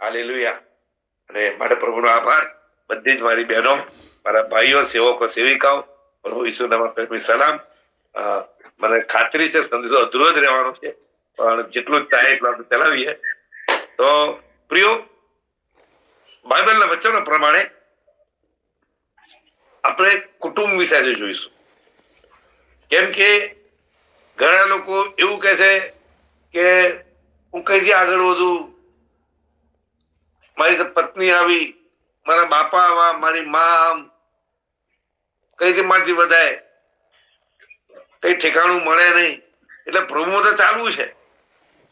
Hallelujah. અને માટે પ્રભુનો આભાર. બધી જ મારી બહેનો, મારા ભાઈઓ, સેવકો, સેવિકાઓ, પ્રભુ ઈસુ નામમાં પ્રેમી સલામ. મને ખાતરી છે સંદેશો અધૂરો જ રહેવાનો છે, પણ જેટલું થાય એટલું આપણે ચલાવીએ. તો પ્રિયો, બાઇબલના વચનો પ્રમાણે આપણે કુટુંબ વિશે આજે જોઈશું. કેમ કે ઘણા લોકો એવું કહે છે કે હું કઈથી આગળ વધું, મારી પત્ની આવી, મારા બાપા આવા, મારી મા આમ, કઈથી મારથી વધાય, કઈ ઠેકાણું મળે નહીં. એટલે પ્રભુ તો ચાલવું છે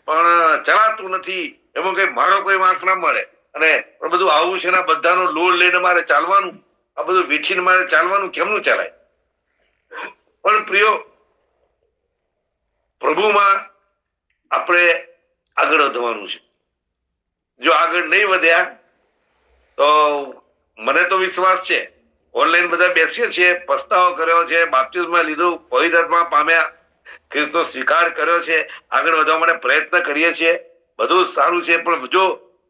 પણ ચલાતું નથી, એમાં કઈ મારો કોઈ વાંક ના મળે. અને બધું આવું છે ને, બધાનો લોડ લઈને મારે ચાલવાનું, આ બધું વીઠીને મારે ચાલવાનું, કેમનું ચાલાય? પણ પ્રિયો, પ્રભુમાં આપણે આગળ વધવાનું છે. જો આગળ નહીં વધ્યા તો મને તો વિશ્વાસ છે, ઓનલાઈન બધા બેસીએ છીએ, પસ્તાવો કર્યો છે, બાપ્તિસ્મા લીધું, પવિત્ર આત્મા પામ્યા, ખ્રિસ્તનો સ્વીકાર કર્યો છે, આગળ વધવા માટે પ્રયત્ન કરીએ છીએ, બધું સારું છે. પણ જો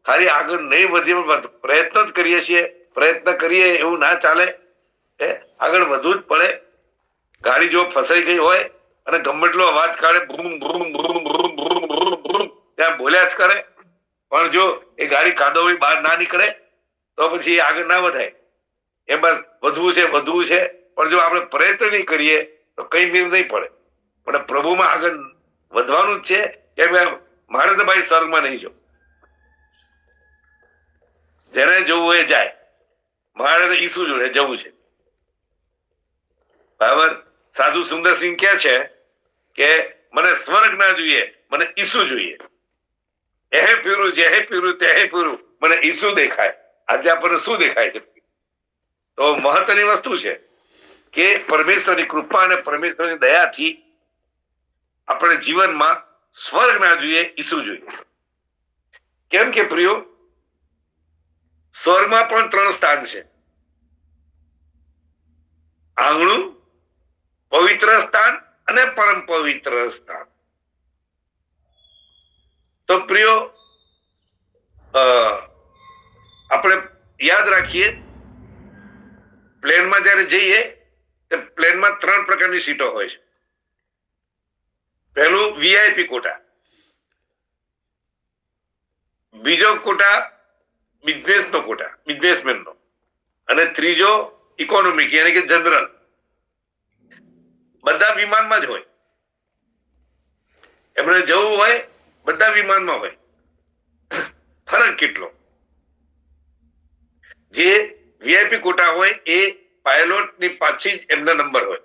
ખાલી આગળ નહીં વધીએ, પ્રયત્ન જ કરીએ છીએ, પ્રયત્ન કરીએ એવું ના ચાલે, આગળ વધવું જ પડે. ગાડી જો ફસાઈ ગઈ હોય અને ગમ્મટલો અવાજ કાઢે, ત્યાં બોલ્યા જ કરે, પણ જો એ ગાડી કાદવની બહાર ના નીકળે તો પછી આગળ ના વધાય. એ બસ વધવું છે, વધવું છે, પણ જો આપણે પ્રયત્ન નહીં કરીએ તો કઈ મેળ નહીં પડે. પણ પ્રભુમાં આગળ વધવાનું જ છે. કે મારે તો ભાઈ સ્વર્ગમાં નહીં જવું, જેને જવું એ જાય, મારે તો ઈસુ જોડે જવું છે. બરાબર. સાધુ સુંદરસિંહ કે છે કે મને સ્વર્ગ ના જોઈએ, મને ઈસુ જોઈએ. એહે પીરું, જેહે પીરું, તેહે પીરું, મને ઈસુ દેખાય. આજે આપણને શું દેખાય છે? તો મહત્વની વસ્તુ છે કે પરમેશ્વરની કૃપા અને પરમેશ્વરની દયાથી આપણે જીવનમાં સ્વર્ગ ના જોઈએ, ઈસુ જોઈએ. કેમ કે પ્રિયો, સ્વર્ગમાં પણ 3 સ્થાન છે: આંગણું, પવિત્ર સ્થાન અને પરમ પવિત્ર સ્થાન. તો પ્રિયો, આપણે યાદ રાખીએ, પ્લેનમાં જયારે જઈએ તો પ્લેનમાં 3 પ્રકારની સીટો હોય છે. પહેલું વીઆઈપી કોટા, બીજો કોટા બિઝનેસનો કોટા, બિઝનેસમેનનો, અને ત્રીજો ઇકોનોમિક યાની કે જનરલ. બધા વિમાનમાં જ હોય, એમને જવું હોય બધા વિમાનમાં હોય. ફરક કેટલો? જે વીઆઈપી કોટા હોય એ પાયલોટની પાછી જ એમના નંબર હોય,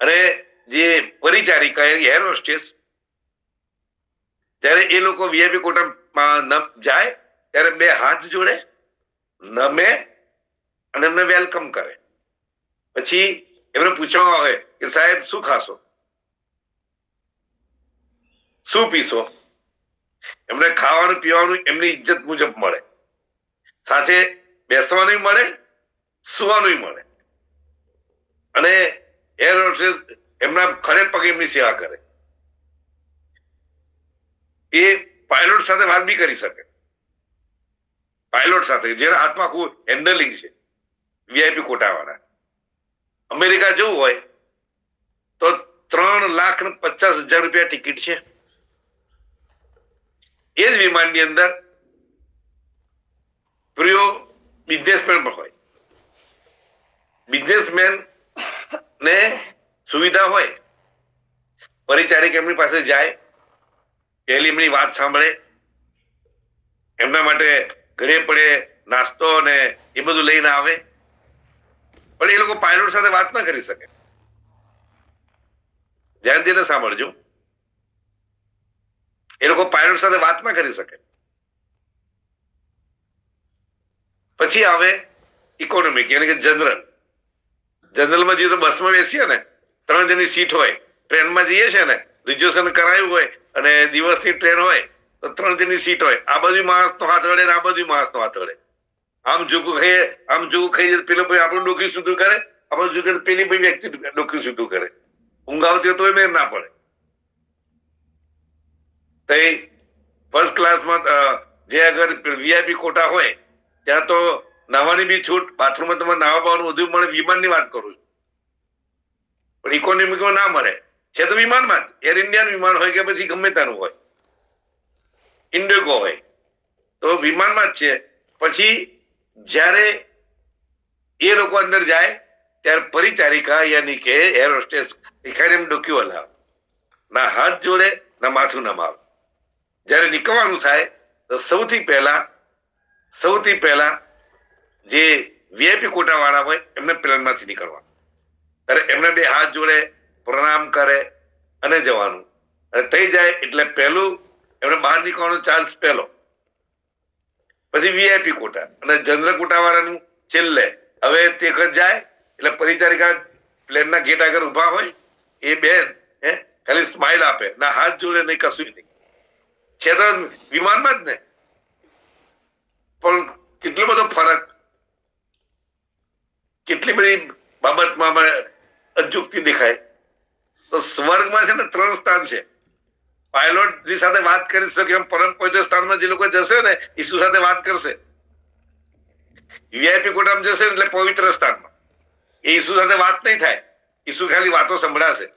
અને જે પરિચારિકા એર હોસ્ટેસ, જ્યારે એ લોકો વીઆઈપી કોટામાં જાય ત્યારે 2 હાથ જોડે, નમે અને એમને વેલકમ કરે. પછી એમને પૂછવામાં આવે કે સાહેબ શું ખાશો, શું પીશો? એમને ખાવાનું પીવાનું એમની ઇજ્જત મુજબ મળે, સાથે બેસવાનું મળે, સુવાનું મળે, અને એર હોસ્ટેસ એમના ખડે પગે એમની સેવા કરે. એ પાયલોટ સાથે વાત બી કરી શકે, પાયલોટ સાથે જેના હાથમાં આખું હેન્ડલિંગ છે, વીઆઈપી કોટા વાળા. અમેરિકા જવું હોય તો 3,50,000 રૂપિયા ટિકિટ છે. એ જ વિમાનની અંદર પ્રિયો બિઝનેસમેન પણ હોય. બિઝનેસમેન ને સુવિધા હોય, પરિચારિક એમની પાસે જાય, પહેલી એમની વાત સાંભળે, એમના માટે ઘરે પડે નાસ્તો ને એ બધું લઈને આવે. પણ એ લોકો પાયલોટ સાથે વાત ના કરી શકે. ધ્યાન દઈને સાંભળજો, એ લોકો પાયલોટ સાથે વાત ના કરી શકે. પછી આવે ઇકોનોમિક યાની કે જનરલ. જનરલમાં જઈએ તો બસમાં બેસીએ ને, 3 જણની સીટ હોય. ટ્રેનમાં જઈએ છે ને, રિઝર્વેશન કરાયું હોય અને દિવસની ટ્રેન હોય તો 3 જણની સીટ હોય. આ બાજુ માણસનો હાથ વળે ને આ બાજુ માણસનો હાથ વળે. આમ જોગું ખાઈએ, આમ જોગું ખાઈએ, પેલો ભાઈ આપણું ડોકી સીધું કરે, આપણે જોગું પેલી ભાઈ વ્યક્તિ ડોકી સીધું કરે. ઊંઘ આવતી હોય તો મેર ના પડે. ફર્સ્ટ ક્લાસમાં જે અગર વીઆઈપી કોટા હોય ત્યાં તો નાહવાની બી છૂટ, બાથરૂમમાં તમારે નાહવા બાવાનું બધું મળે. વિમાનની વાત કરું છું, પણ ઇકોનોમિકમાં ના મળે. છે તો વિમાનમાં જ, એર ઇન્ડિયાનું વિમાન હોય કે પછી ગમે ત્યાંનું હોય, ઇન્ડિગો હોય, તો વિમાનમાં જ છે. પછી જ્યારે એ લોકો અંદર જાય ત્યારે પરિચારિકા યાની કે એર હોસ્ટેસ એમ ડોક્યુ હલાવે, ના હાથ જોડે ના માથું નમાવે. જ્યારે નીકળવાનું થાય તો સૌથી પહેલા જે વીઆઈપી કોટા વાળા હોય એમને પ્લેનમાંથી નીકળવાનું, ત્યારે એમને બે હાથ જોડે પ્રણામ કરે અને જવાનું. અને થઈ જાય એટલે પહેલું એમને બહાર નીકળવાનો ચાન્સ પહેલો, પછી વીઆઈપી કોટા અને જનરલ કોટા વાળાનું છેલ્લે. હવે તે જાય એટલે પરિચારિકા પ્લેનના ગેટ આગળ ઉભા હોય, એ બેન ખાલી સ્માઇલ આપે, ના હાથ જોડે નહીં, કશું નહીં. છે તો વિમાનમાં જ ને, પણ કેટલો બધો ફરક, કેટલી બધી બાબતમાં અજુકતી દેખાય. તો સ્વર્ગમાં છે ને 3 સ્થાન છે. પાયલોટ ની સાથે વાત કરી શકે એમ પરમ પવિત્ર સ્થાનમાં જે લોકો જશે ને, ઈસુ સાથે વાત કરશે. વીઆઈપી કોટામાં જશે એટલે પવિત્ર સ્થાનમાં એ ઈસુ સાથે વાત નહીં થાય, ઈસુ ખાલી વાતો સંભળાશે.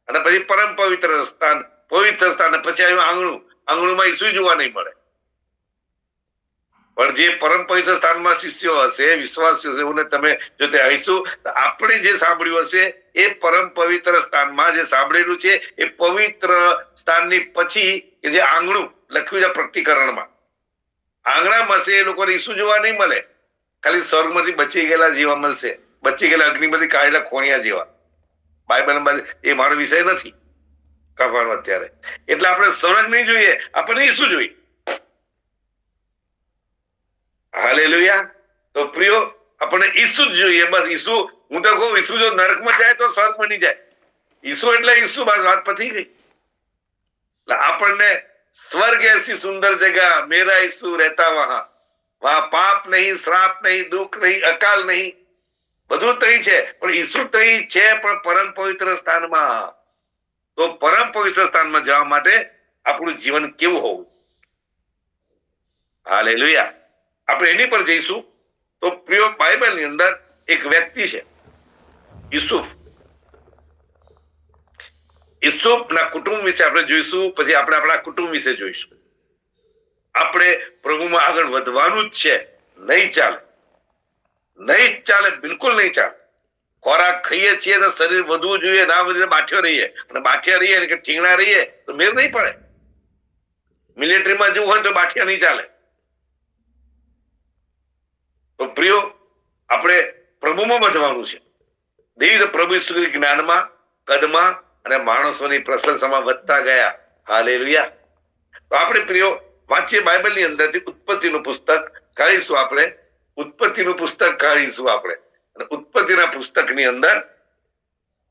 અને પછી પરમ પવિત્ર સ્થાન, પછી આવ્યું આંગણું, આંગણુંમાં ઈસુ જોવા નહીં મળે. પણ જે પરમ પવિત્ર સ્થાનમાં શિષ્યો હશે, વિશ્વાસીઓ હશે, એવું તમે જો તે આવીશું, આપણે જે સાંભળ્યું હશે એ પરમ પવિત્ર સ્થાનમાં જે સાંભળેલું છે એ પવિત્ર સ્થાનની પછી કે જે આંગણું લખ્યું છે પ્રકટીકરણમાં, આંગણામાં છે, એ લોકોને ઈસુ જોવા નહીં મળે. ખાલી સ્વર્ગમાંથી બચી ગયેલા જેવા મળશે, બચી ગયેલા અગ્નિમાંથી કાઢેલા ખોણિયા જેવા. બાઇબલમાં એ મારો વિષય નથી કહેવાનો અત્યારે. એટલે આપણે સ્વર્ગ નહીં જોઈએ, આપણે ઈસુ જોઈએ. હાલેલુયા. તો પ્રિયો, આપણે ઈસુ જ જોઈએ, બસ. ઈસુ, હું તો કહું, ઈસુ જો નરકમાં જાય તો સ્વર્ગ બની જાય. ઈસુ એટલે ઈસુ, બસ વાત પતી ગઈ. આપણને સ્વર્ગ એસી સુંદર જગહ, મેરા ઈસુ રહેતા વહાં, વહાં પાપ નહીં, શ્રાપ નહીં, દુઃખ નહીં, અકાલ નહીં, બધું તઈ છે. પણ ઈસુ તઈ છે, પણ પરમ પવિત્ર સ્થાનમાં. તો પરમ પવિત્ર સ્થાનમાં જવા માટે આપણું જીવન કેવું હોવું? હાલેલુયા. આપણે એની પર જઈશું. તો પ્રિય, બાઇબલની અંદર એક વ્યક્તિ છે, યુસુફ. યુસુફના કુટુંબ વિશે આપણે જોઈશું, પછી આપણે આપણા કુટુંબ વિશે જોઈશું. આપણે પ્રભુમાં આગળ વધવાનું જ છે. નહીં ચાલે, નહીં ચાલે, બિલકુલ નહીં ચાલે. ખોરાક ખાઈએ છીએ તો શરીર વધવું જોઈએ, ના વધે બાઠ્યો રહીએ, અને બાઠ્યા રહીએ કે ઠીંગણા રહીએ તો મેળ નહીં પડે. મિલિટરીમાં જવું હોય તો બાઠિયા નહીં ચાલે. તો પ્રિયો, આપણે પ્રભુમાં વધવાનું છે. દેવી પ્રભુ જ્ઞાનમાં, કદમાં અને માણસોની પ્રશંસામાં વધતા ગયા. હાલેલુયા. તો આપણે પ્રિયો વાંચીએ બાઇબલની અંદરથી ઉત્પત્તિનું પુસ્તક કાઢીશું. આપણે ઉત્પત્તિનું પુસ્તક કાઢીશું આપણે. અને ઉત્પત્તિના પુસ્તકની અંદર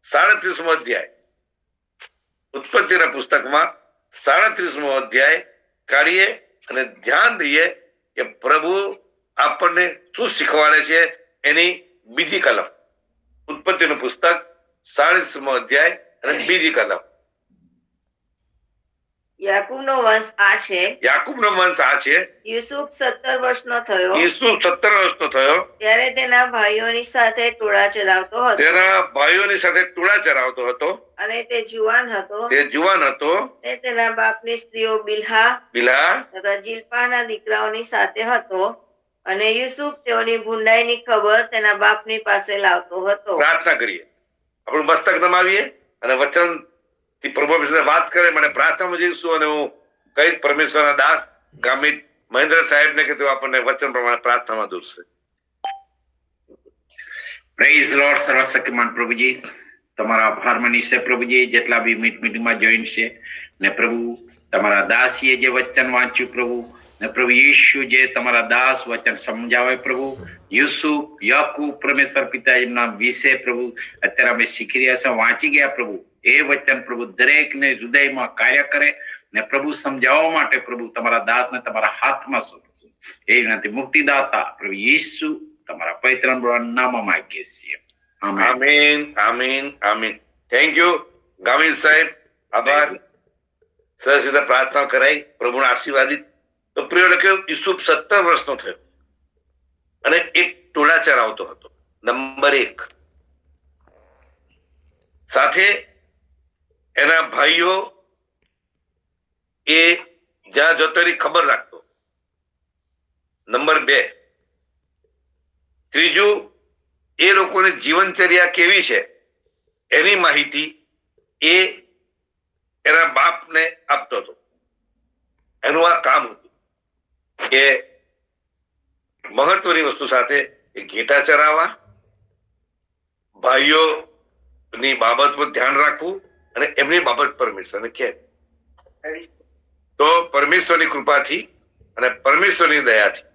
37મો અધ્યાય, ઉત્પત્તિના પુસ્તકમાં 37મો અધ્યાય કાઢીએ અને ધ્યાન દઈએ કે પ્રભુ આપણને શું શીખવાડે છે. એની બીજી કલમ, ઉત્પત્તિનું પુસ્તક 37મો અધ્યાય અને બીજી કલમ. યાકૂબનો વંશ આ છે. યાકૂબનો વંશ આ છે. યુસુફ 17 વર્ષનો થયો. યુસુફ 17 વર્ષનો થયો ત્યારે તેના ભાઈઓની સાથે ટોળા ચરાવતો હતો. તેના ભાઈઓની સાથે ટોળા ચરાવતો હતો. અને તે જુવાન હતો. તે જુવાન હતો. તે તેના બાપની સ્ત્રીઓ બિલ્હા તથા જિલ્પાના દીકરાઓની સાથે હતો. અને યુસુફ તેઓની ભૂંડાઈની ખબર તેના બાપની પાસે લાવતો હતો. પ્રાર્થના કરીએ, આપણું મસ્તક નમાવીએ અને વચન થી પ્રભુ સાથે વાત કરે. મને પ્રાર્થનામાં જઈશું અને હું કઈ પરમેશ્વરના દાસ ગામિત મહેન્દ્ર સાહેબ ને કે તેઓ આપણને વચન પ્રમાણે પ્રાર્થનામાં દોરશે. Praise lord. સર્વશક્તિમાન પ્રભુજી, તમારા આભાર માની છે પ્રભુજી, જેટલા બી મીટિંગમાં જોઈન છે ને પ્રભુ, તમારા દાસીએ જે વચન વાંચ્યું પ્રભુ, ને પ્રભુ ઈસુ જે તમારા દાસ વચન સમજાવે પ્રભુ, યુસુફ, યાકૂબ, પરમેશ્વર પિતા એમના વિશે પ્રભુ અત્યારે અમે શીખી રહ્યા છે, વાંચી ગયા પ્રભુ. એ વચન પ્રભુ દરેકને હૃદયમાં કાર્ય કરે ને પ્રભુ સમજાવવા માટે પ્રભુ તમારા દાસને તમારા હાથમાં સોંપશું. એ વિનંતી મુક્તિદાતા પ્રભુ ઈસુ તમારા પવિત્ર નામમાં માંગીએ છીએ. આમીન, આમીન, આમીન. થેન્ક યુ ગામિત સાહેબ, આભાર. સરસ રીતે પ્રાર્થના કરાઈ, પ્રભુના આશીર્વાદિત. તો તો પ્રિય લખ્યો ઈસુફ 17 વર્ષનો થયો અને એક ટોળા ચરાવતો હતો. નંબર 1. સાથે એના ભાઈઓ એ જ્યાં જતો એની ખબર રાખતો. નંબર 2. ત્રીજું, એ લોકોની જીવનચર્યા કેવી છે એની માહિતી એ એના બાપને આપતો હતો. એનું આ કામ હતું કે મહત્વની વસ્તુ સાથે ઘેટા ચરાવવા, ભાઈઓની બાબત પર ધ્યાન રાખવું અને એમની બાબત પરમેશ્વરને કહે. તો પરમેશ્વરની કૃપાથી અને પરમેશ્વરની દયાથી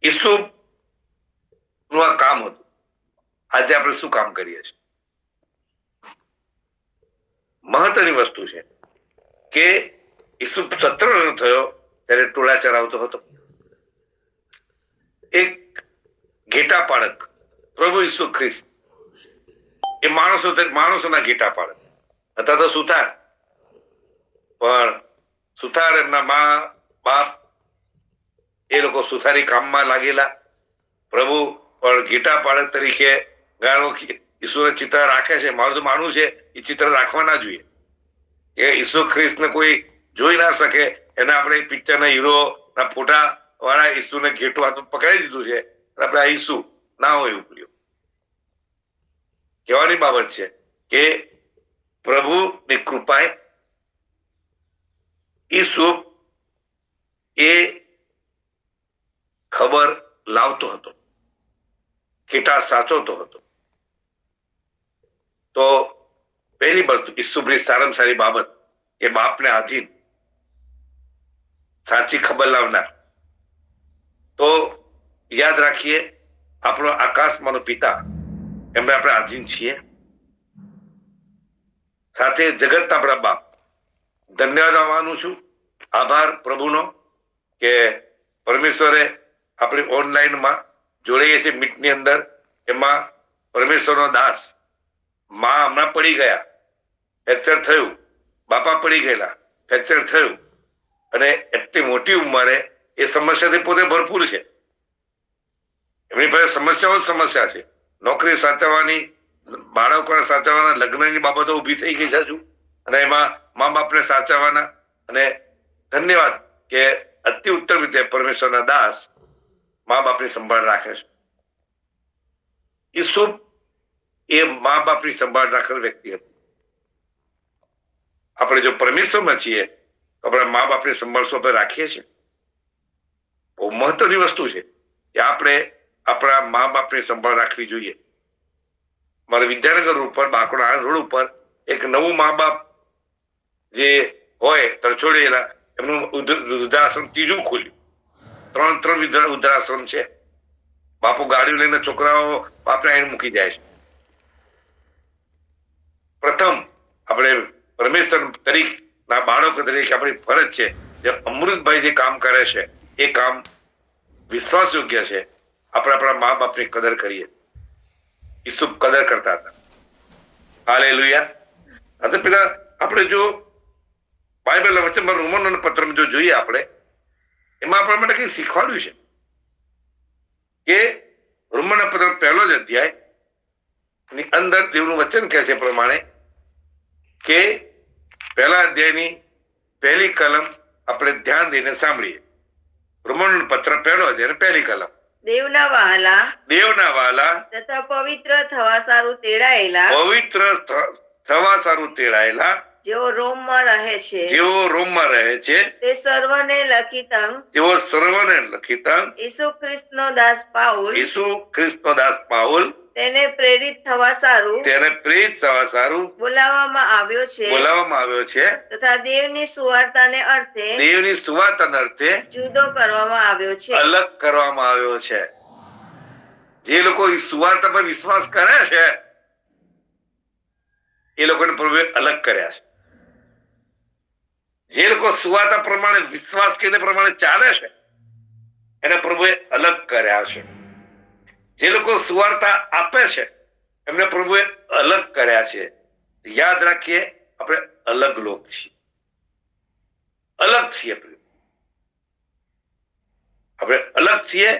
ઈસુફ નું આ કામ હતું. આજે આપણે શું કામ કરીએ છીએ? મહત્વની વસ્તુ છે કે ઈસુફ 17 વર્ષનો થયો ત્યારે ટોળા ચરાવતો હતો. એક ઘેટા પાળક પ્રભુ ઈસુ ખ્રિસ્ત એ માણસોના ઘેટા પાળક હતા. તો સુથાર, પણ સુથાર એમના મા બાપ એ લોકો સુથારી કામમાં લાગેલા. પ્રભુ પણ ઘેટા પાળક તરીકે ગાળો ઈસુને ચિત્ર રાખે છે. મારું તો માનવું છે એ ચિત્ર રાખવા ના જોઈએ. એ ઈસુ ખ્રિસ્તને કોઈ જોઈ ના શકે એને આપણે પિક્ચરના હીરો ના ફોટા વાળા ઈસુને ઘેટું હાથમાં પકડાઈ દીધું છે. આપણે આ ઈસુ ના હોય એવું કર્યું. કહેવાની બાબત છે કે પ્રભુની કૃપાએ ઈસુ એ ખબર લાવતો હતો, ઘેટા સાચવતો હતો. તો પહેલી વસ્તુ ઈસુની સારામાં સારી બાબત કે બાપને આધીન સાચી ખબર લાવનાર. તો યાદ રાખીએ આપણો આકાશમાંનો પિતા એમને આપણે આધીન છીએ. સાથે જગતના આપણા બાપ ધન્યવાદ માનું છું, આભાર પ્રભુનો કે પરમેશ્વરે આપણી ઓનલાઈનમાં જોડાઈએ છીએ મીટની અંદર. એમાં પરમેશ્વરનો દાસ માં હમણાં પડી ગયા, ફ્રેક્ચર થયું, બાપા પડી ગયેલા, ફ્રેક્ચર થયું અને એટલી મોટી ઉંમરે એ સમસ્યાથી પોતે ભરપૂર છે. એમની પાસે સમસ્યા છે. નોકરી સાચવવાની, બાળકોને સાચવવાના, લગ્નની બાબતો ઊભી થઈ ગઈ છે હજુ, અને એમાં મા બાપને સાચવવાના. અને ધન્યવાદ કે અતિ ઉત્તમ રીતે પરમેશ્વરના દાસ મા બાપની સંભાળ રાખે છે. ઈસુફ એ મા બાપની સંભાળ રાખેલ વ્યક્તિ હતું. આપણે જો પરમેશ્વરમાં છીએ તો આપણે મા બાપની સંભાળ આપણે રાખીએ છીએ. બહુ મહત્વની વસ્તુ છે કે આપણે આપણા મા બાપની સંભાળ રાખવી જોઈએ. મારે વિદ્યાનગર ઉપર બાંકડા રોડ ઉપર એક નવું મા બાપ જે હોય તરછોડેલા એમનું વૃદ્ધાશ્રમ ત્રીજું ખોલ્યું. ત્રણ વૃદ્ધાશ્રમ છે. બાપુ ગાડીઓ લઈને છોકરાઓ બાપને આવીને મૂકી જાય છે. પ્રથમ આપણે પરમેશ્વર તરીકેના બાળકો તરીકે આપણી ફરજ છે જે અમૃતભાઈ જે કામ કરે છે એ કામ વિશ્વાસ યોગ્ય છે. આપણે આપણા મા બાપની કદર કરીએ. ઈસુફ કદર કરતા હતા. હાલેલુયા. પેલા આપણે જો બાઇબલ વચનમાં રોમનોના પત્રમાં જો જોઈએ આપણે, એમાં આપણા માટે કઈ શીખવાડ્યું છે કે રોમનના પત્ર 1લો જ અધ્યાય ની અંદર દેવનું વચન કહે છે પ્રમાણે કે 1લા અધ્યાયની 1લી કલમ આપણે ધ્યાન દઈને સાંભળીએ. રોમનોનું પત્ર 1લો અધ્યાય 1લી કલમ. દેવના વહાલા તથા પવિત્ર થવા સારું તેડાયેલા જેઓ રોમમાં રહે છે તે સર્વને લખીતં ઈસુ ખ્રિસ્તનો દાસ પાઉલ તેને પ્રેરિત થવા સારું બોલાવવામાં આવ્યો છે તથા દેવની સુવાર્તાને અર્થે જુદો કરવામાં આવ્યો છે, અલગ કરવામાં આવ્યો છે. જે લોકો સુવાર્તા પર વિશ્વાસ કરે છે એ લોકોને પ્રભુએ અલગ કર્યા છે. જે લોકો સુવાર્તા પ્રમાણે વિશ્વાસ કરીને પ્રમાણે ચાલે છે એને પ્રભુએ અલગ કર્યા છે. જે લોકો સુવાર્તા આપે છે એમને પ્રભુએ અલગ કર્યા છે. યાદ રાખીએ આપણે અલગ લોક છીએ. અલગ અલગ છીએ. આપણે અલગ છીએ,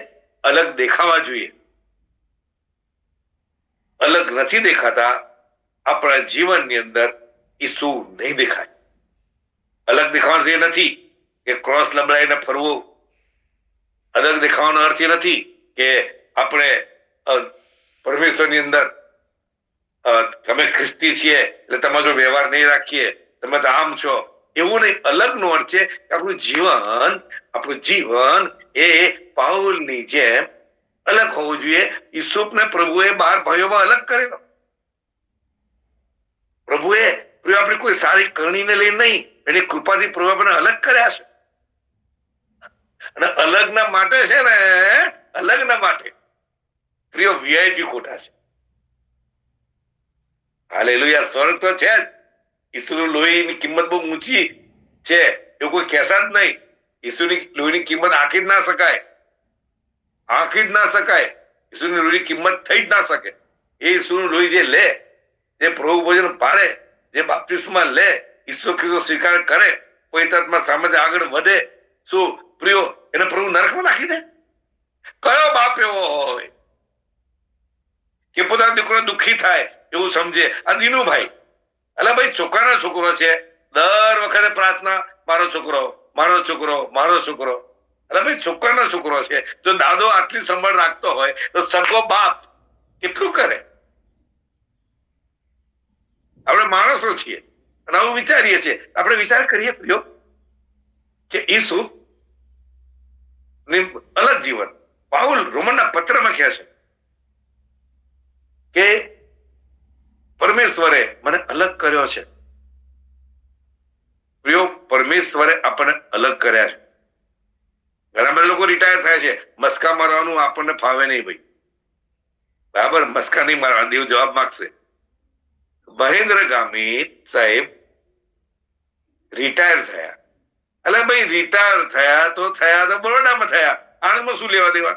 અલગ દેખાવા જોઈએ. અલગ નથી દેખાતા, આપણા જીવનની અંદર ઈસુ નહીં દેખાય. અલગ દેખાવાનો એ નથી કે ક્રોસ લંબડાઈને ફરવું. અલગ દેખાવાનો અર્થ એ નથી કે આપણે પરમેશ્વરની અંદર તમે ખ્રિસ્તી છીએ એટલે તમારો વ્યવહાર નહીં રાખીએ, તમે તો આમ છો, એવું નહીં. અલગ નો અર્થ છે કે આપણું જીવન એ પાઉલની જેમ અલગ હોવું જોઈએ. ઈસુને પ્રભુએ 12 ભાઈઓમાં અલગ કરેલો. પ્રભુએ આપણી કોઈ સારી કરણીને લઈને નહીં, એની કૃપાથી પ્રભુ આપણને અલગ કર્યા છે. અને અલગના માટે છે ને, અલગના માટે પ્રિય વીઆઈપી ખોટા છે. હાલેલુયા. સ્વર્ગ તો છે જ. ઈસુનું લોહીની કિંમત બહુ ઊંચી છે, એવું કોઈ કહેતા જ નહીં. ઈસુની લોહીની કિંમત આંકી જ ના શકાય, આંકી જ ના શકાય. ઈસુની લોહીની કિંમત થઈ જ ના શકે. એ ઈસુનું લોહી જે લે, જે પ્રભુ ભોજન પાડે, જે બાપ્તિસ્મા લે, ઈસુ ખ્રિસ્તનો સ્વીકાર કરે, પવિત્રાત્મા સામે આગળ વધે, શું પ્રિયો એને પ્રભુ નરકમાં નાખી દે? કયો બાપ એવો હોય કે પોતાનો દીકરો દુઃખી થાય એવું સમજે? આ દીનુભાઈ, અલા ભાઈ છોકરાનો છોકરો છે, દર વખતે પ્રાર્થના, મારો છોકરો, મારો છોકરો, મારો છોકરો. અરે ભાઈ છોકરાનો છોકરો છે. જો દાદો આટલી સંભાળ રાખતો હોય તો સગો બાપ કેટલું કરે? આપણે માણસો છીએ અને આવું વિચારીએ છીએ. આપણે વિચાર કરીએ પ્રિયો કે ઈસુ અલગ જીવન. પાઉલ રોમનના પત્રમાં કહે છે કે પરમેશ્વરે મને અલગ કર્યો છે. પ્રિયો, પરમેશ્વરે આપણને અલગ કર્યા છે. ઘણા બધા લોકો રિટાયર થાય છે. મસ્કા મારવાનું આપણને ફાવે નહીં ભાઈ, બરાબર? મસ્કા નહીં મારવા, દેવ જવાબ માંગશે. મહેન્દ્ર ગામિત સાહેબ રિટાયર થયા. એટલે ભાઈ રિટાયર થયા તો બરોડામાં થયા. આણંદમાં શું લેવા દેવા?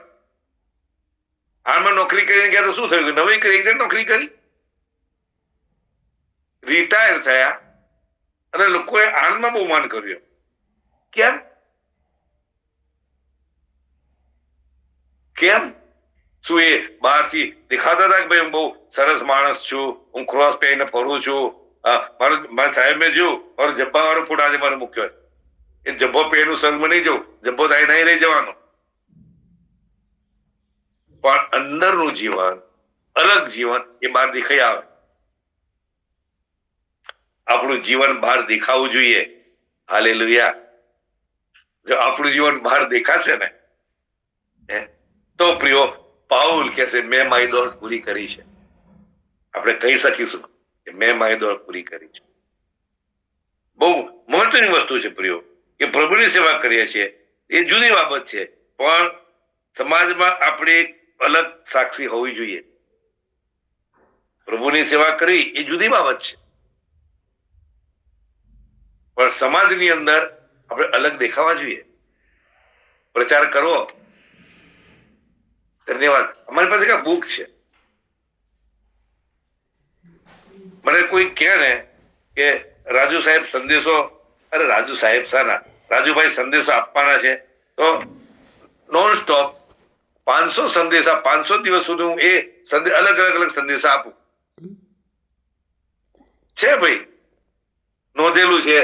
આણંદમાં નોકરી કરીને ગયા તો શું થયું? નવી કરી નોકરી કરી, રિટાયર થયા અને લોકોએ આણંદમાં બહુ માન કર્યું. કેમ? શું એ બહારથી દેખાતા હતા કે ભાઈ હું બહુ સરસ માણસ છું, હું ક્રોસ પહેરીને ફરું છું, મારા સાહેબ મેં જોયું મારો જબ્બા વાળો ફોટો આજે મારો મૂક્યો, એ જબ્બો પહેરનું સંગમાં નહીં જવું, જબ્બો થાય નહીં રહી જવાનો. પણ અંદરનું જીવન, અલગ જીવન એ બહાર દેખાઈ આવે. આપણું જીવન બહાર દેખાવું જોઈએ. હાલેલુયા. જો આપણું જીવન બહાર દેખાશે ને તો પ્રિયો, પાઉલ કહેશે મેં મારી દોડ પૂરી કરી છે. આપણે કહી શકીશું કે મેં મારી દોડ પૂરી કરી છે. બહુ મહત્વની વસ્તુ છે પ્રિયો કે પ્રભુની સેવા કરીએ છીએ, એ જુદી બાબત છે, પણ સમાજમાં આપણે અલગ સાક્ષી હોવી જોઈએ. પ્રભુની સેવા કરવી એ જુદી બાબત છે, પણ સમાજની અંદર આપણે અલગ દેખાવા જોઈએ, પ્રચાર કરવો. ધન્યવાદ. અમારી પાસે એક બુક છે. મને કોઈ કહે ને કે રાજુ સાહેબ સંદેશો, અરે રાજુ સાહેબ શાના, રાજુભાઈ સંદેશો આપવાના છે, તો નોન સ્ટોપ 500 સંદેશા 500 દિવસ સુધી હું એ અલગ સંદેશા આપું. છે ભાઈ, નોંધેલું છે.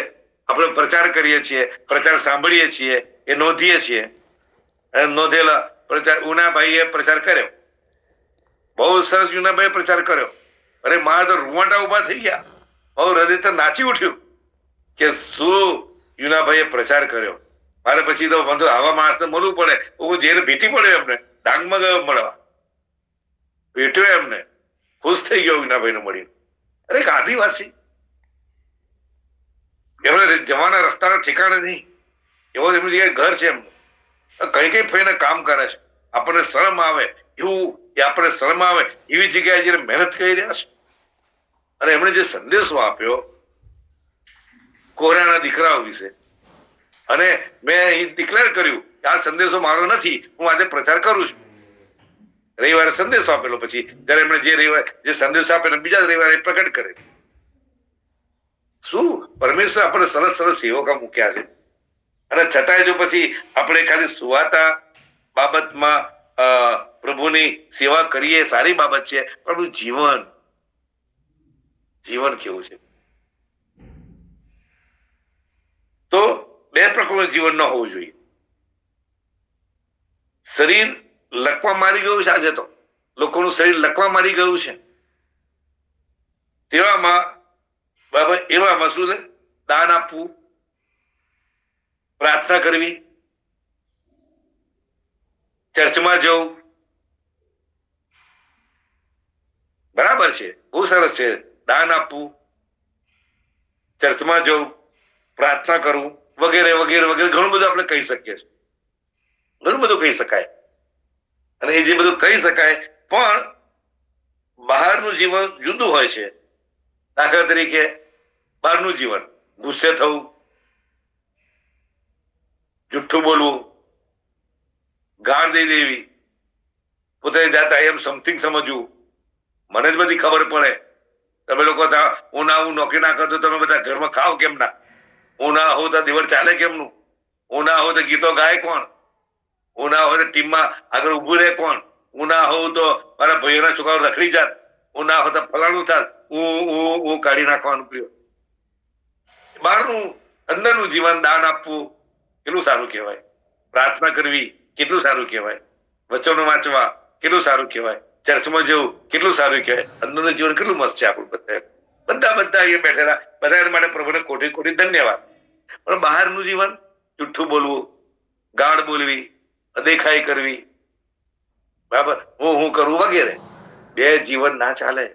આપણે પ્રચાર કરીએ છીએ, પ્રચાર સાંભળીએ છીએ, એ નોંધીએ છીએ. નોંધેલા પ્રચાર ઉનાભાઈએ પ્રચાર કર્યો, બહુ સરસ ઉનાભાઈએ પ્રચાર કર્યો. અરે મારા તો રૂવાટા ઉભા થઈ ગયા, બહુ હૃદય તો નાચી ઉઠ્યું કે શું યુનાભાઈએ પ્રચાર કર્યો. મારે પછી તો બધું આવા માણસને મળવું પડે. હું જેને ભેટી પડ્યો એમને, ડાંગમાં ગયો મળવા, ભેટ્યો એમને, ખુશ થઈ ગયો યુનાભાઈને મળીને. અરે એક આદિવાસી, એમને જવાના રસ્તાના ઠેકાણે નહીં, એવો એમની જગ્યાએ ઘર છે એમનું, કઈ ફઈને કામ કરે છે. આપણને શરમ આવે એવું, એ આપણને શરમ આવે એવી જગ્યાએ જઈને મહેનત કરી રહ્યા છે. અને એમણે જે સંદેશો આપ્યો કોહરાના દીકરાઓ વિશે, અને મેં અહીં ડિક્લેર કર્યું કે આ સંદેશો મારો નથી, હું આજે પ્રચાર કરું છું. રવિવારે સંદેશો આપેલો, પછી જયારે એમણે જે રવિવારે જે સંદેશો આપેલો બીજા રવિવારે પ્રગટ કરે. શું પરમેશ્વર આપણને સરસ સરસ સેવકો મૂક્યા છે. અને છતાંય જો પછી આપણે ખાલી સુવાતા બાબતમાં પ્રભુની સેવા કરીએ સારી બાબત છે, પણ જીવન કેવું છે? તો બે પ્રકારનું જીવન ન હોવું જોઈએ. શરીર લકવા મારી ગયું છે. આજે તો લોકોનું શરીર લકવા મારી ગયું છે. તેવામાં બરાબર એવામાં શું છે? દાન આપવું, પ્રાર્થના કરવી, ચર્ચમાં જવું, બરાબર છે, બહુ સરસ છે. દાન આપવું, ચર્ચમાં જવું, પ્રાર્થના કરવું વગેરે વગેરે વગેરે ઘણું બધું આપણે કહી શકીએ છીએ. ઘણું બધું કહી શકાય. અને એ જે બધું કહી શકાય પણ બહારનું જીવન જુદું હોય છે. દાખલા તરીકે બહારનું જીવન ગુસ્સે થવું, જુઠ્ઠું બોલવું, ગાળ દઈ દેવી, પોતાની જાતે એમ સમથિંગ સમજવું, મને જ બધી ખબર પડે. તમે લોકો હું ના હું નોકરી ના કરતો તમે બધા ઘરમાં ખાવ કેમ ના? હું ના હોઉં તો દિવસ ચાલે કેમનું? હું ના હોઉં તો ગીતો ગાય કોણ? હું ના હોય તો ટીમમાં આગળ ઉભું રહે કોણ? હું ના હોઉં તો મારા ભાઈઓના છોકરાઓ રખડી જાત. હું ના હોઉં તો ફલાણું થાત. હું કાઢી નાખવાનું પ્રિય. બહારનું અંદરનું જીવન દાન આપવું કેટલું સારું કહેવાય. પ્રાર્થના કરવી કેટલું સારું કહેવાય. વચનો વાંચવા કેટલું સારું કહેવાય. ચર્ચમાં જવું કેટલું સારું કહેવાય. અંદરનું જીવન કેટલું મસ્ત છે આપણું. બધા અહીંયા બેઠેલા બધા માટે પ્રભુને કોટી કોટી ધન્યવાદ. પણ બહારનું જીવન જુઠ્ઠું બોલવું, ગાળ બોલવી, અદેખાઈ કરવી, બરાબર, હું કરવું વગેરે. બે જીવન ના ચાલે.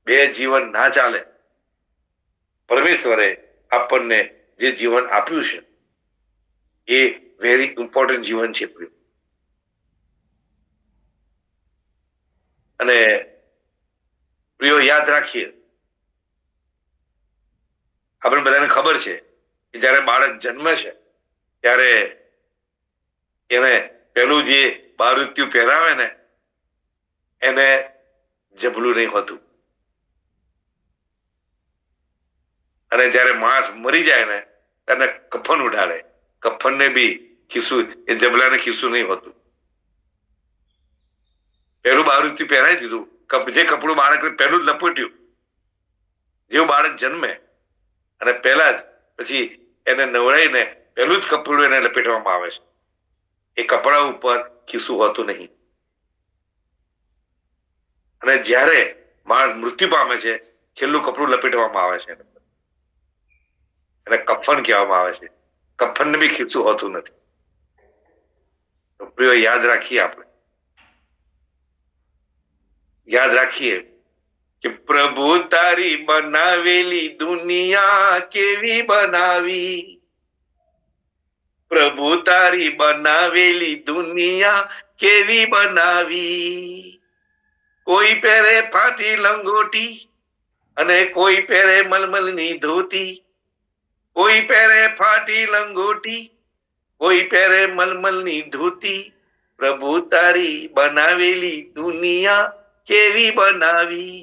બે જીવન ના ચાલે. પરમેશ્વરે આપણને જે જીવન આપ્યું છે એ વેરી ઇમ્પોર્ટન્ટ જીવન છે. અને પ્રિયો યાદ રાખીએ, આપણે બધાને ખબર છે કે જયારે બાળક જન્મે છે ત્યારે એને પેલું જે બાળુત્યું પહેરાવે ને એને જબલું નહીં હોતું. અને જયારે માણસ મરી જાય ને તેને કફન ઉડાડે. કફનને બી ખિસ્સું, એ જબલાને ખિસ્સું નહીં હોતું. પહેલું બાળુત્યું પહેરાવી દીધું. જે કપડું બાળકને પહેલું જ લપોટ્યું, જેવું બાળક જન્મે અને પહેલા જ પછી એને નવડાવીને પહેલું જ કપડું એને લપેટવામાં આવે છે. એ કપડા ઉપર ખિસ્સું હોતું નહીં. અને જ્યારે માણસ મૃત્યુ પામે છે છેલ્લું કપડું લપેટવામાં આવે છે એને કફન કહેવામાં આવે છે. કફનને બી ખિસ્સું હોતું નથી. તો પ્રિય યાદ રાખીએ, આપણે યાદ રાખીએ કે પ્રભુ તારી બનાવેલી દુનિયા કેવી બનાવી. પ્રભુ તારી બનાવેલી દુનિયા કેવી બનાવી. કોઈ પહેરે ફાટી લંગોટી અને કોઈ પહેરે મલમલની ધોતી. કોઈ પહેરે ફાટી લંગોટી, કોઈ પહેરે મલમલની ધોતી. પ્રભુ તારી બનાવેલી દુનિયા કેવી બનાવી.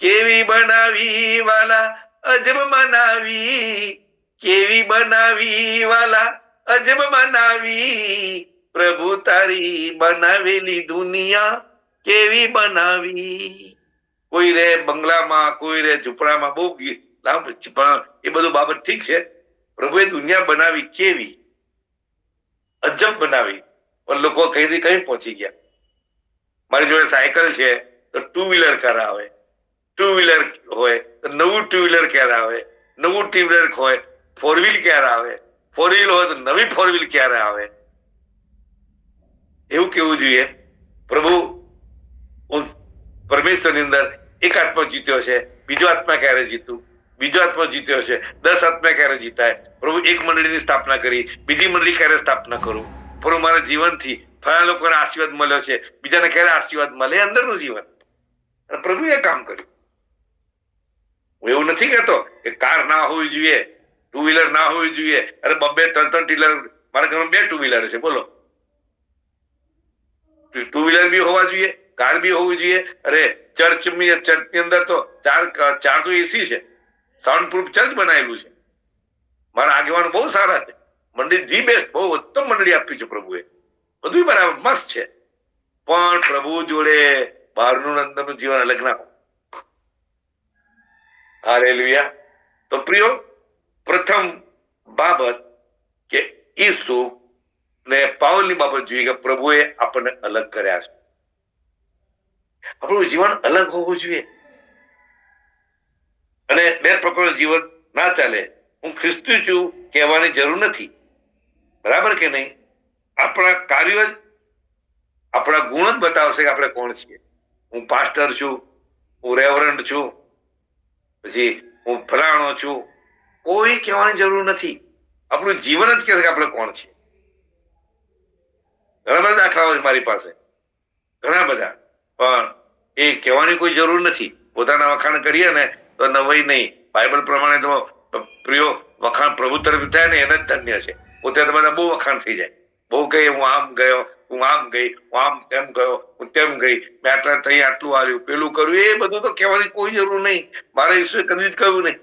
કેવી બનાવી વાલા અજબ બનાવી. કેવી બનાવી વાલા અજબ બનાવી. પ્રભુ તારી બનાવેલી દુનિયા કેવી બનાવી. કોઈ રે બંગલામાં, કોઈ રે ઝૂંપડામાં, બહુ પણ એ બધું બાબત ઠીક છે. પ્રભુએ દુનિયા બનાવી કેવી અજબ બનાવી. પણ લોકો કઈથી કઈ પહોંચી ગયા. મારી જોડે સાયકલ છે તો ટુ વ્હીલર કરાવે. ટુ વ્હીલર હોય તો નવું ટુ વ્હીલર ક્યારે આવે. નવું ટુ વ્હીલર હોય ફોર વ્હીલ ક્યારે આવે. ફોર વ્હીલ હોય તો નવી ફોર વ્હીલ ક્યારે આવે. એવું કેવું જોઈએ. પ્રભુ પરમેશ્વરની અંદર એક આત્મા જીત્યો છે, બીજો આત્મા ક્યારે જીતું. બીજો આત્મા જીત્યો છે, 10 આત્મા ક્યારે જીતાય. પ્રભુ એક મંડળીની સ્થાપના કરી, બીજી મંડળી ક્યારે સ્થાપના કરું. પ્રભુ મારા જીવનથી ઘણા લોકોને આશીર્વાદ મળ્યો છે, બીજાને ક્યારે આશીર્વાદ મળે. અંદરનું જીવન. પ્રભુએ કામ કર્યું. હું એવું નથી કહેતો કે કાર ના હોવી જોઈએ, ટુ વ્હીલર ના હોવી જોઈએ. અરે 2-3 ટુ વ્હીલર, મારા ઘરમાં 2 ટુ વ્હીલર છે. બોલો, ટુ વ્હીલર બી હોવા જોઈએ, કાર બી હોવી જોઈએ. અરે ચર્ચની અંદર તો ચાર તો એસી છે. સાઉન્ડ પ્રૂફ ચર્ચ બનાવેલું છે. મારા આગેવાનો બહુ સારા છે, મંડળી ધી બેસ્ટ, બહુ ઉત્તમ મંડળી આપી છે પ્રભુએ, બધું બરાબર મસ્ત છે, પણ પ્રભુ જોડે બહારનું ને અંદરનું જીવન અલગ ના હોય. હાલેલુયા. તો પ્રિયો, પ્રથમ બાબત કે ઈસુ ને પાઉલની બાબત જોઈએ કે પ્રભુએ આપણને અલગ કર્યા છે. આપણું જીવન અલગ હોવું જોઈએ. અને બે પ્રકારનું જીવન ના ચાલે. હું ખ્રિસ્તી છું કહેવાની જરૂર નથી, બરાબર કે નહીં? આપણા કાર્યો જ આપણા ગુણ જ બતાવશે કે આપણે કોણ છીએ. હું પાસ્ટર છું, હું રેવરન્ટ છું, પછી હું ફલાણો છું, કોઈ કહેવાની જરૂર નથી. આપણું જીવન જ કહેશે કે આપણે કોણ છીએ. ઘણા બધા દાખલાઓ છે મારી પાસે, ઘણા બધા, પણ એ કહેવાની કોઈ જરૂર નથી. પોતાના વખાણ કરીએ ને તો નવાઈ નહીં. બાઇબલ પ્રમાણે તો પ્રિયો વખાણ પ્રભુ તરફ થાય ને એને જ ધન્ય છે. પોતે તો બધા બહુ વખાણ થઈ જાય, બહુ કહે હું આમ ગયો, હું આમ ગઈ, હું આમ તેમ ગયો, હું તેમ ગઈ, મેં આટલા થઈ, આટલું આવ્યું, પેલું કર્યું, એ બધું તો કહેવાની કોઈ જરૂર નહીં. મારા ઈસુએ કદી જ કહ્યું નહીં,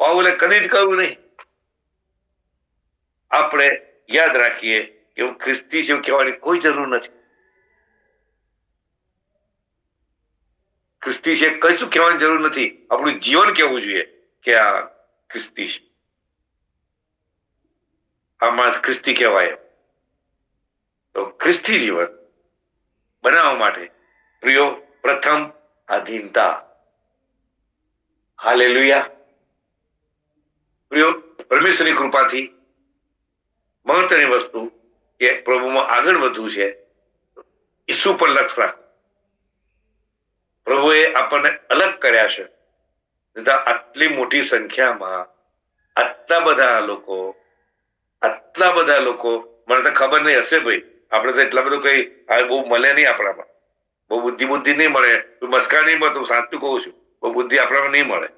પાઉલે કદી જ કહ્યું નહીં. આપણે યાદ રાખીએ કે હું ખ્રિસ્તી છું કહેવાની કોઈ જરૂર નથી. ખ્રિસ્તી છે કશું કહેવાની જરૂર નથી. આપણું જીવન કેવું જોઈએ કે આ ખ્રિસ્તી છે, આ માણસ ખ્રિસ્તી કહેવાય. તો ખ્રિસ્તી જીવન બનાવવા માટે પ્રિયો પ્રથમ આધીનતા. હાલેલુયા. પ્રિયો, પરમેશ્વરની કૃપાથી મહત્વની વસ્તુ કે પ્રભુમાં આગળ વધવું છે, ઈસુ પર લક્ષ રાખ. પ્રભુએ આપણને અલગ કર્યા છે. આટલી મોટી સંખ્યામાં આટલા બધા લોકો, મને તો ખબર નહીં હશે ભાઈ, આપણે તો એટલા બધું કઈ બહુ મળે નહીં આપણામાં, બહુ બુદ્ધિ નહીં મળે, મસ્કા નહીં મળે. હું સાચું કહું છું, બહુ બુદ્ધિ આપણામાં નહીં મળે,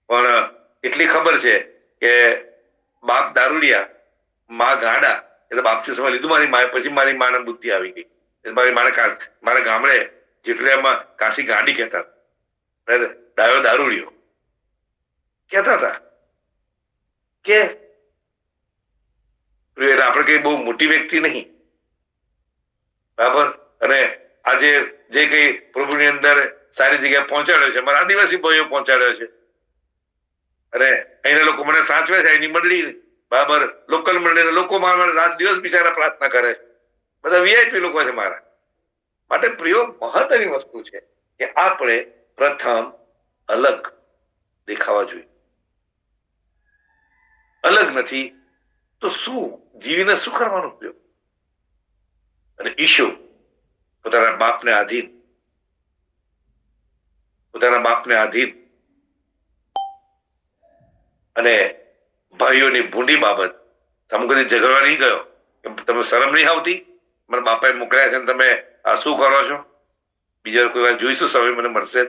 પણ એટલી ખબર છે કે બાપ દારૂડિયા, મા ગાડા, એટલે બાપથી સમય લીધું મારી માએ, પછી મારી માને બુદ્ધિ આવી ગઈ. મારા ગામડે જેટલામાં કાશી ગાડી કહેતા, ડાયો દારૂડિયો કહેતા હતા કે આપણે કઈ બહુ મોટી વ્યક્તિ નહીં, બરાબર. અને આજે જે કઈ પ્રભુની અંદર સારી જગ્યાએ પહોંચાડ્યો છે, મારા આદિવાસી ભાઈઓ પહોંચાડ્યો છે, અને અહીંના લોકો મને સાચવે છે, એની મંડળી, બરાબર, લોકલ મંડળીના લોકો મારા રાત દિવસ બિચારા પ્રાર્થના કરે છે, બધા વીઆઈપી લોકો છે મારા માટે. પ્રિયો, મહત્વની વસ્તુ છે કે આપણે પ્રથમ અલગ દેખાવા જોઈએ. અલગ નથી તો શું જીવીને શું કરવાનું ઉપયોગ? અને ઈશુ પોતાના બાપને આધીન અને ભાઈઓની ભૂંડી બાબત તમે કદી ઝઘડવા નહીં ગયો? તમે શરમ નહીં આવતી? મને બાપાએ મોકલ્યા છે, તમે આ શું કરો છો? બીજા કોઈ વાર જોઈશું, સમય મને મળશે,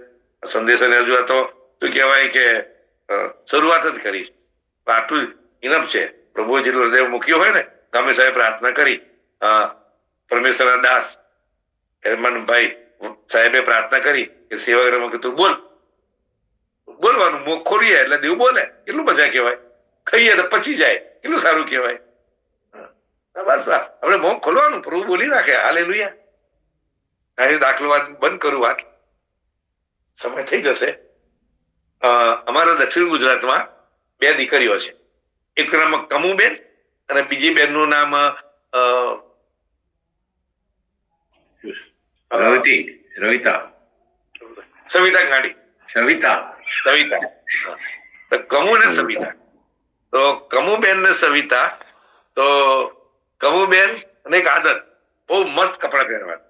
સંદેશાને હજુ તો શું કહેવાય કે શરૂઆત જ કરીશ. આટલું ઇનફ છે. પ્રભુએ જેટલું હૃદય મૂક્યું હોય ને, ગામે સાહેબ પ્રાર્થના કરી, પરમેશ્વરના દાસ હેરમાનભાઈ સાહેબે પ્રાર્થના કરી કે સેવાગ્રામમાં કે તું બોલવાનું, મુખ ખોલીએ એટલે દેવ બોલે. કેટલું મજા કહેવાય. ખાઈએ તો પચી જાય, કેટલું સારું કહેવાય. બસ આપણે મોં ખોલવાનું, પ્રભુ બોલી નાખે. હાલેલુયા. દાખલો વાત બંધ કરું, વાત સમય થઈ જશે. અમારા દક્ષિણ ગુજરાતમાં 2 દીકરીઓ છે. એક નામ કમુબેન અને બીજી બેનનું નામ સવિતા ગાંડી. તો કમુ ને સવિતા, તો કમુબેન ને સવિતા, તો કમુબેન અને એક આદત, બહુ મસ્ત કપડા પહેરવાના.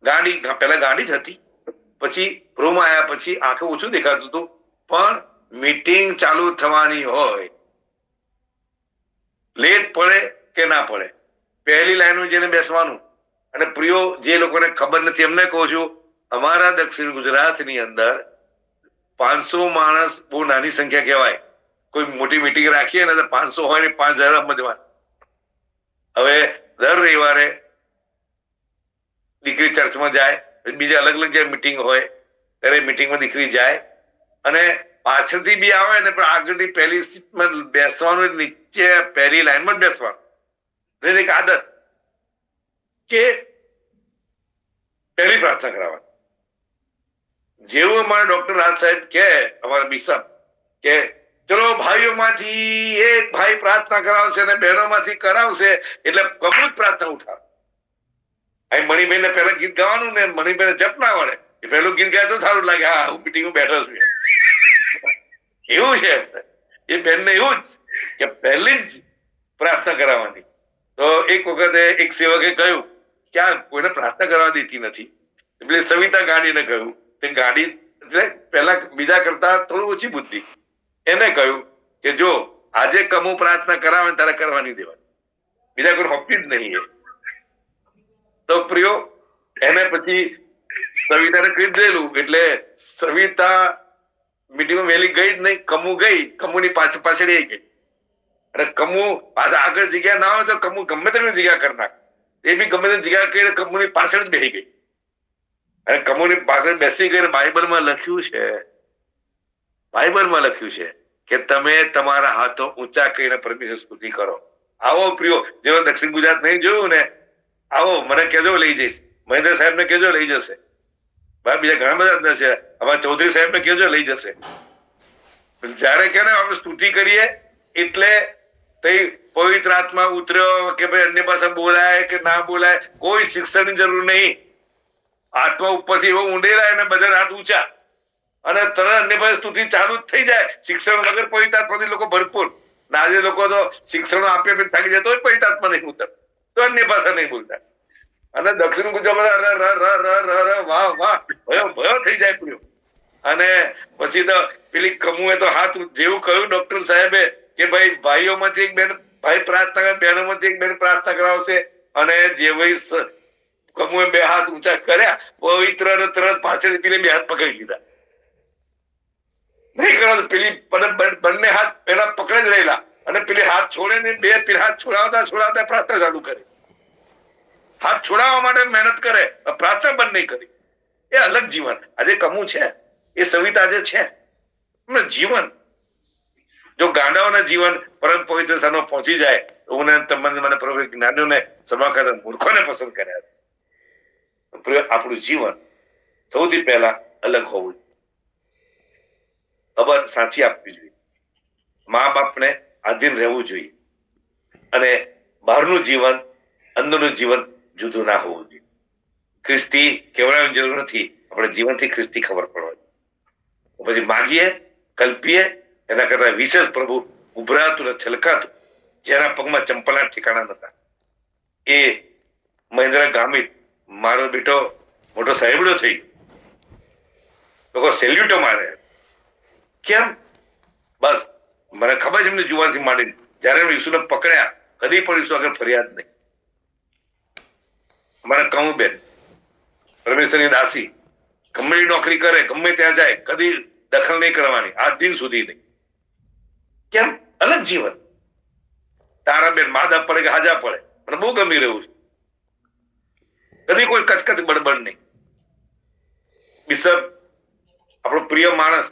ગાડી પેલા ગાડી જ હતી, પછી રૂમ આવ્યા પછી આંખે ઓછું દેખાતું હતું, પણ મીટિંગ ચાલુ થવાની હોય, લેટ પડે કે ના પડે, પહેલી લાઈન જઈને બેસવાનું. અને પ્રિયો, જે લોકોને ખબર નથી એમને કહું છું, અમારા દક્ષિણ ગુજરાતની અંદર 500 માણસ બહુ નાની સંખ્યા કહેવાય. કોઈ મોટી મીટિંગ રાખીએ ને તો 500 હોય ને 5000 સમજવા. હવે દર રવિવારે દીકરી ચર્ચમાં જાય, બીજા અલગ અલગ જે મીટિંગ હોય ત્યારે મીટિંગમાં દીકરી જાય, અને પાછળથી બી આવે ને પણ આગળની પહેલી સીટમાં બેસવાનું, નીચે પહેલી લાઈનમાં જ બેસવાનું. એટલે એક આદત કે પહેલી પ્રાર્થના કરાવવાની. જેવું અમારા ડોક્ટર રાજ સાહેબ કે અમારા બિશપ કે ચલો ભાઈઓમાંથી એક ભાઈ પ્રાર્થના કરાવશે અને બહેનોમાંથી કરાવશે એટલે કબૂલ પ્રાર્થના ઉઠાવે. અહીં મણિભાઈ ને પહેલા ગીત ગાવાનું ને મણિભાઈ જપ ના વળે, એ પહેલું ગીત ગાય તો સારું લાગે, હા હું મીટિંગમાં બેઠો છું. એવું છે એ બેન ને, એવું જ કે પહેલી જ પ્રાર્થના કરાવવાની. તો એક વખતે એક સેવકે કહ્યું કે આ કોઈને પ્રાર્થના કરવા દેતી નથી, એટલે સવિતા ગાડીને કહ્યું, તે ગાડી એટલે પહેલા બીજા કરતા થોડું ઓછી બુદ્ધિ, એને કહ્યું કે જો આજે કમુ પ્રાર્થના કરાવે તારે કરવાની દેવાની, બીજા કોઈ હપ્તી જ નહીં. તો પ્રિયો એને પછી સવિતાને કહી દેલું એટલે સવિતા મીટિંગમાં વહેલી ગઈ જ નહીં, કમુ ગઈ, કમુની પાછળ એ ગઈ. અને કમુ પાછા આગળ જગ્યા ના હોય તો કમુ ગમે તેની જગ્યા કરી નાખ, એ બી ગમે તેની જગ્યા કરી કમુની પાછળ જ બેસી ગઈ. અને કમુની પાછળ બેસી ગઈ. બાઇબલમાં લખ્યું છે કે તમે તમારા હાથો ઊંચા કરીને પરમેશ્વર સ્તુતિ કરો. આવો પ્રિયો, જેવો દક્ષિણ ગુજરાત નહીં જોયું ને, આવો મને કેજો લઈ જઈશ, મહેન્દ્ર સાહેબ ને કેજો લઈ જશે, બીજા ઘણા બધા અંદર છે, અમારા ચૌધરી સાહેબ ને કેજો લઈ જશે. જયારે કે આપણે સ્તુતિ કરીએ એટલે પવિત્ર આત્મા ઉતર્યો કે ભાઈ અન્ય ભાષા બોલાય કે ના બોલાય, કોઈ શિક્ષણની જરૂર નહીં. આત્મા ઉપરથી એવો ઊંડેલા અને બધા હાથ ઊંચા અને તરત અન્ય ભાષા સ્તુતિ ચાલુ જ થઈ જાય. શિક્ષણ વગર પવિત્ર આત્માથી લોકો ભરપૂર. આજે લોકો તો શિક્ષણો આપે થાકી જાય તો પવિત્ર આત્મા નહીં ઉતર, તો અન્ય ભાષા નહીં બોલતા. અને દક્ષિણ ગુજરાત વાહ વાહ ભયો થઈ જાય પ્રિયો. અને પછી તો પેલી કમુએ તો હાથ જેવું કહ્યું ડોક્ટર સાહેબે કે ભાઈ ભાઈઓમાંથી એક બેન ભાઈ પ્રાર્થના કરે, બહેનોમાંથી એક બેન પ્રાર્થના કરાવશે. અને જે ભાઈ કમુએ બે હાથ ઊંચા કર્યા, પવિત્ર તરત પાછળ પેલી બે હાથ પકડી લીધા. નહીં કરો પેલી બંને હાથ પેલા પકડી જ રહેલા અને પેલી હાથ છોડે ને બે પેલા હાથ છોડાવતા પ્રાર્થના ચાલુ કરે. હાથ છોડાવવા માટે મહેનત કરે, પ્રાર્થના બંધ નહીં કરી. એ અલગ જીવન આજે કમુ છે, એ સવિતા જે છે જીવન. જો ગાંડાઓના જીવન પરમ પવિત્ર સ્થાનમાં પહોંચી જાય તો મને પ્રભુ જ્ઞાનીઓને સભા કરતા મૂર્ખોને પસંદ કર્યા. આપણું જીવન સૌથી પહેલા અલગ હોવું જોઈએ, ખબર સાચી આપવી જોઈએ, મા બાપને આધીન રહેવું જોઈએ અને બહારનું જીવન અંદરનું જીવન જુદું ના હોવું જોઈએ. ખ્રિસ્તી કહેવાની જરૂર નથી, આપણે જીવનથી ખ્રિસ્તી ખબર પડવા જોઈએ. પછી માગીએ કલ્પીએ એના કરતા વિશેષ પ્રભુ ઉભરાતું ને છલકાતું, જેના પગમાં ચંપલના ઠેકાણા નતા, એ મહેન્દ્ર ગામિત મારો બેટો મોટો સાહેબડો થઈ, લોકો સેલ્યુટો મારે. કેમ? બસ મને ખબર છે એમને જુવાનથી માંડીને જયારે ઈસુને પકડ્યા કદી પણ ઈસુ આગળ ફરિયાદ નહીં. અમારા કહું બેન પરમેશ્વરની દાસી ગમે નોકરી કરે, ગમે ત્યાં જાય, કદી દખલ નહીં કરવાની, આજ દિન સુધી નહીં. કેમ? અલગ જીવન. તારા બેન માદા પડે કે હાજા પડે, મને બહુ ગમી રહ્યું છે. કદી કોઈ કચકચ બડબડ નહીં. બિશપ આપણો પ્રિય માણસ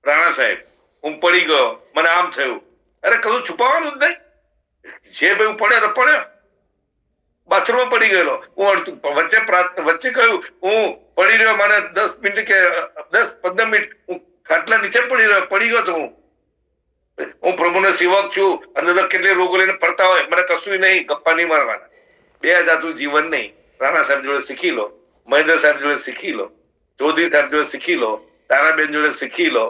રાણા સાહેબ, હું પડી ગયો, મને આમ થયું, અરે કશું છુપાવવાનું જ નહીં. જે ભાઈ પડે તો પડ્યો, બાથરૂમમાં પડી ગયેલો, હું વચ્ચે કહ્યું હું પડી રહ્યો, મને 10 મિનિટ કે 10-15 મિનિટ હું ખાટલા નીચે પડી ગયો તો હું પ્રભુનો સેવક છું. અંદર તો કેટલી રોગો લઈને ફરતા હોય, મને કશું નહીં, ગપ્પા નહીં મારવાના. બે જાતનું જીવન નહીં. રાણા સાહેબ જોડે શીખી લો, મહેન્દ્ર સાહેબ જોડે શીખી લો, ચૌધરી સાહેબ જોડે શીખી લો, તારાબેન જોડે શીખી લો,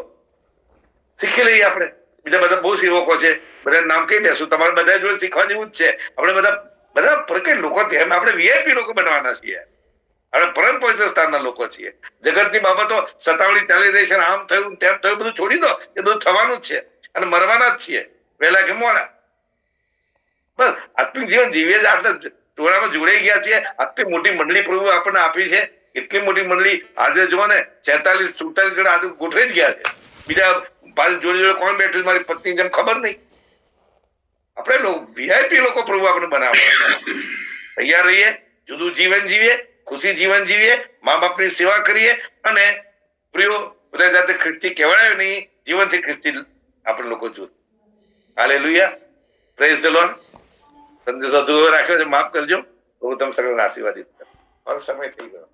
શીખી લઈએ. આપણે બીજા બધા બહુ સેવકો છે, બધા નામ કહી દેશું, તમારે બધા જોડે શીખવા જેવું જ છે. આપણે બધા પ્રકટ લોકો આપણે વીઆઈપી લોકો બનવાના છીએ, આપણે પરમ પવિત્ર સ્થાનના લોકો છીએ. જગતની બાબતો સતાવડી ચાલી રહી છે, આમ થયું તેમ થયું બધું છોડી દો, એ બધું થવાનું જ છે અને મરવાના જ છીએ, વહેલા કે મોડા. બસ આત્મિક જીવન જીવીએ જ. આપણે ટોળામાં જોડાઈ ગયા છીએ. આટલી મોટી મંડળી પ્રભુ આપણને આપી છે, એટલી મોટી મંડળી આજે જો ને 46-47 જણા આજે ગોઠવાઈ જ ગયા છે. બીજા પાછળ જોડે કોણ બેઠું મારી પત્ની જેમ ખબર નહીં. આપણે વીઆઈપી લોકો પ્રભુ આપણે બનાવે. તૈયાર રહીએ, જુદું જીવન જીવીએ, ખુશી જીવન જીવીએ, મા બાપની સેવા કરીએ અને પ્રિયો બધા જાતે ખ્રિસ્તી કહેવાય નહીં, જીવનથી ખ્રિસ્તી આપણે લોકો જોયું. Hallelujah, praise the lord. સંદેશો અધૂરો રાખ્યો છે, માફ કરજો. હું તમને સગળને આશીર્વાદિત કરું. મારો સમય થઈ ગયો.